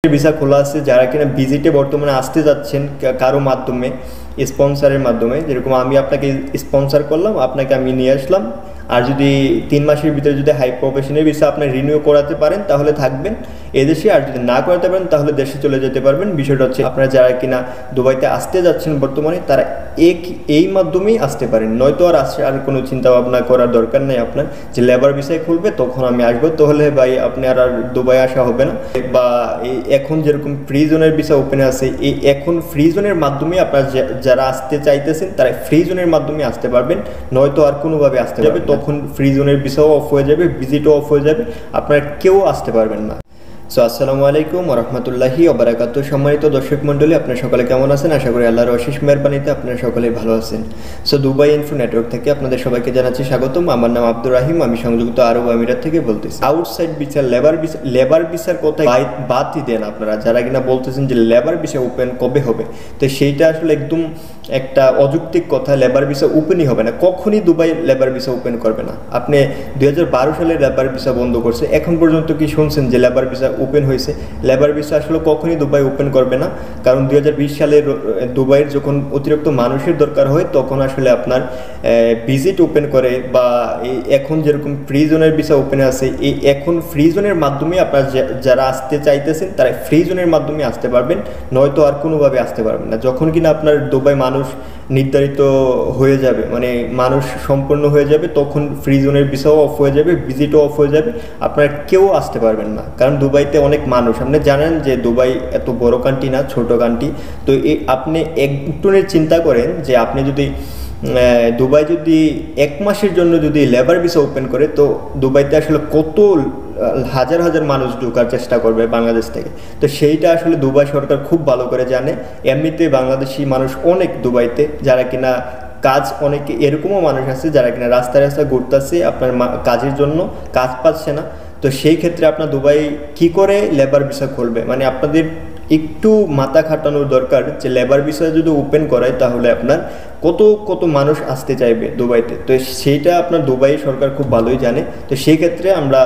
Visa খোলা আছে যারা কিনা ভিজিটে বর্তমানে আসতে যাচ্ছেন কারো মাধ্যমে, স্পন্সরের মাধ্যমে। যেরকম আমি আপনাকে স্পন্সর করলাম, আপনাকে আমি নিয়ে আসলাম। আর যদি 3 মাসের ভিতরে যদি হাই প্রফেশনের ভিসা আপনি রিনিউ করাতে পারেন তাহলে থাকবেন এদেশে, আর যদি না করাতে পারেন তাহলে দেশে চলে যেতে পারবেন। বিষয়টা হচ্ছে আপনারা যারা কিনা দুবাইতে আসতে যাচ্ছেন বর্তমানে তারা এই মাধ্যমেই আসতে পারেন, নয়তো আর কোনো চিন্তা ভাবনা করার দরকার নেই আপনার যে লেবার ভিসায় খুলবে তখন আমি আসবো, তাহলে ভাই আপনি আর দুবাই আসা হবে না। বা এখন যেরকম ফ্রি জোনের ভিসা ওপেন আছে, এখন ফ্রি জোনের মাধ্যমে আপনারা যারা আসতে চাইতেছেন তারা ফ্রি জোনের মাধ্যমে আসতে পারবেন, নয়তো আর কোনোভাবে আসতে যাবে তখন ফ্রি জোনের ভিসাও অফ হয়ে যাবে, ভিজিটও অফ হয়ে যাবে, আপনারা কেউ আসতে পারবেন না। সো আসসালামু আলাইকুম ওয়া রাহমাতুল্লাহি ওয়া বারাকাতুহু। সম্মানিত দর্শক মণ্ডলী, আপনারা সকলে কেমন আছেন? আশা করি আল্লাহর অশেষ মেহেরবানিতে আপনারা সকলেই ভালো আছেন। সো দুবাই ইনফো নেটওয়ার্ক থেকে আপনাদের সবাইকে জানাচ্ছি স্বাগতম। আমার নাম আব্দুর রাহিম, আমি সংযুক্ত আরব আমিরাত থেকে বলতেছি। আউটসাইড ভিসা, লেবার ভিসার কথা বাদই দেন আপনারা, যারা কিনা বলতেছেন যে লেবার ভিসা ওপেন কবে হবে, তো সেইটা আসলে একদম একটা অযৌক্তিক কথা। লেবার ভিসা ওপেনই হবে না, কখনই দুবাই লেবার ভিসা ওপেন করবে না। আপনি 2012 সালে লেবার ভিসা বন্ধ করছে, এখন পর্যন্ত কি শুনছেন যে লেবার ভিসা ওপেন হয়েছে? লেবার ভিসা আসলে কখনই দুবাই ওপেন করবে না, কারণ 2020 সালে দুবাইয়ের যখন অতিরিক্ত মানুষের দরকার হয় তখন আসলে আপনার ভিজিট ওপেন করে। বা এখন যেরকম ফ্রি জোনের ভিসা ওপেন আছে, এখন ফ্রি জোনের মাধ্যমে আপনারা যারা আসতে চাইতেছেন তারা ফ্রি জোনের মাধ্যমে আসতে পারবেন, নয়তো আর কোনোভাবে আসতে পারবেন না। যখন কিনা আপনার দুবাই মানুষ নির্ধারিত হয়ে যাবে, মানে মানুষ সম্পূর্ণ হয়ে যাবে, তখন ফ্রি জোনের ভিসাও অফ হয়ে যাবে, ভিজিটও অফ হয়ে যাবে, আপনারা কেউ আসতে পারবেন না। কারণ দুবাইতে অনেক মানুষ, আপনি জানেন যে দুবাই এত বড় কান্ট্রি না, ছোট কান্ট্রি। তো আপনি একটুনের চিন্তা করেন যে আপনি যদি দুবাই যদি 1 মাসের জন্য যদি লেবার ভিসা ওপেন করে, তো দুবাইতে আসলে কত হাজার হাজার মানুষ ঢোকার চেষ্টা করবে বাংলাদেশ থেকে। তো সেইটা আসলে দুবাই সরকার খুব ভালো করে জানে। এমনিতে বাংলাদেশি মানুষ অনেক দুবাইতে, যারা কিনা কাজ, অনেকে এরকমও মানুষ আছে যারা কিনা রাস্তায় রাস্তায় ঘুরতেছে আপনার কাজের জন্য, কাজ পাচ্ছে না। তো সেই ক্ষেত্রে আপনার দুবাই কি করে লেবার ভিসা খুলবে? মানে আপনাদের একটু মাথা খাটানোর দরকার যে লেবার ভিসা যদি ওপেন করায় তাহলে আপনার কত কত মানুষ আসতে চাইবে দুবাইতে। তো সেইটা আপনার দুবাই সরকার খুব ভালোই জানে। তো সেই ক্ষেত্রে আমরা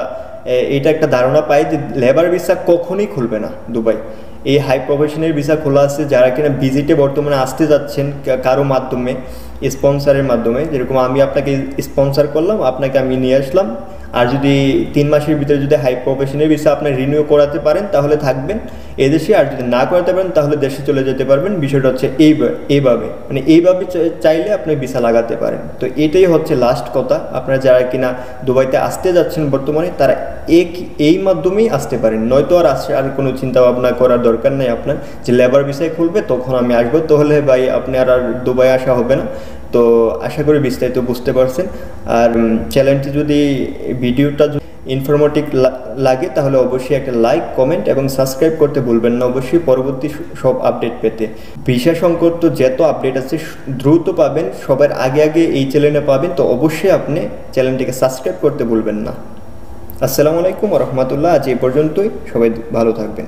এটা একটা ধারণা পাই যে লেবার ভিসা কখনোই খুলবে না দুবাই। এই হাই প্রফেশনের ভিসা খোলা আছে যারা কিনা ভিজিটে বর্তমানে আসতে যাচ্ছেন কারো মাধ্যমে, স্পন্সরের মাধ্যমে। যেরকম আমি আপনাকে স্পন্সর করলাম, আপনাকে আমি নিয়ে আসলাম। আর যদি 3 মাসের ভিতরে যদি হাই প্রফেশনের ভিসা আপনি রিনিউ করাতে পারেন তাহলে থাকবেন এদেশে, আর যদি না করাতে পারেন তাহলে দেশে চলে যেতে পারবেন। বিষয়টা হচ্ছে এইভাবে, মানে এইভাবে চাইলে আপনি ভিসা লাগাতে পারেন। তো এটাই হচ্ছে লাস্ট কথা। আপনারা যারা কিনা দুবাইতে আসতে যাচ্ছেন বর্তমানে তারা এই মাধ্যমেই আসতে পারেন, নয়তো আর কোনো চিন্তা ভাবনা করার দরকার নেই আপনার যে লেবার ভিসায় খুলবে তখন আমি আসবো, তাহলে ভাই আপনি আর দুবাই আসা হবে না। তো আশা করি বিস্তারিত বুঝতে পারছেন। আর চ্যানেলটি যদি ভিডিওটা ইনফরমেটিভ লাগে তাহলে অবশ্যই একটা লাইক, কমেন্ট এবং সাবস্ক্রাইব করতে ভুলবেন না, অবশ্যই পরবর্তী সব আপডেট পেতে। ভিসা সংক্রান্ত যত আপডেট আছে দ্রুত পাবেন, সবার আগে এই চ্যানেলে পাবেন। তো অবশ্যই আপনি চ্যানেলটিকে সাবস্ক্রাইব করতে ভুলবেন না। আসসালামু আলাইকুম ওয়া রাহমাতুল্লাহ। আজ এই পর্যন্তই, সবাই ভালো থাকবেন।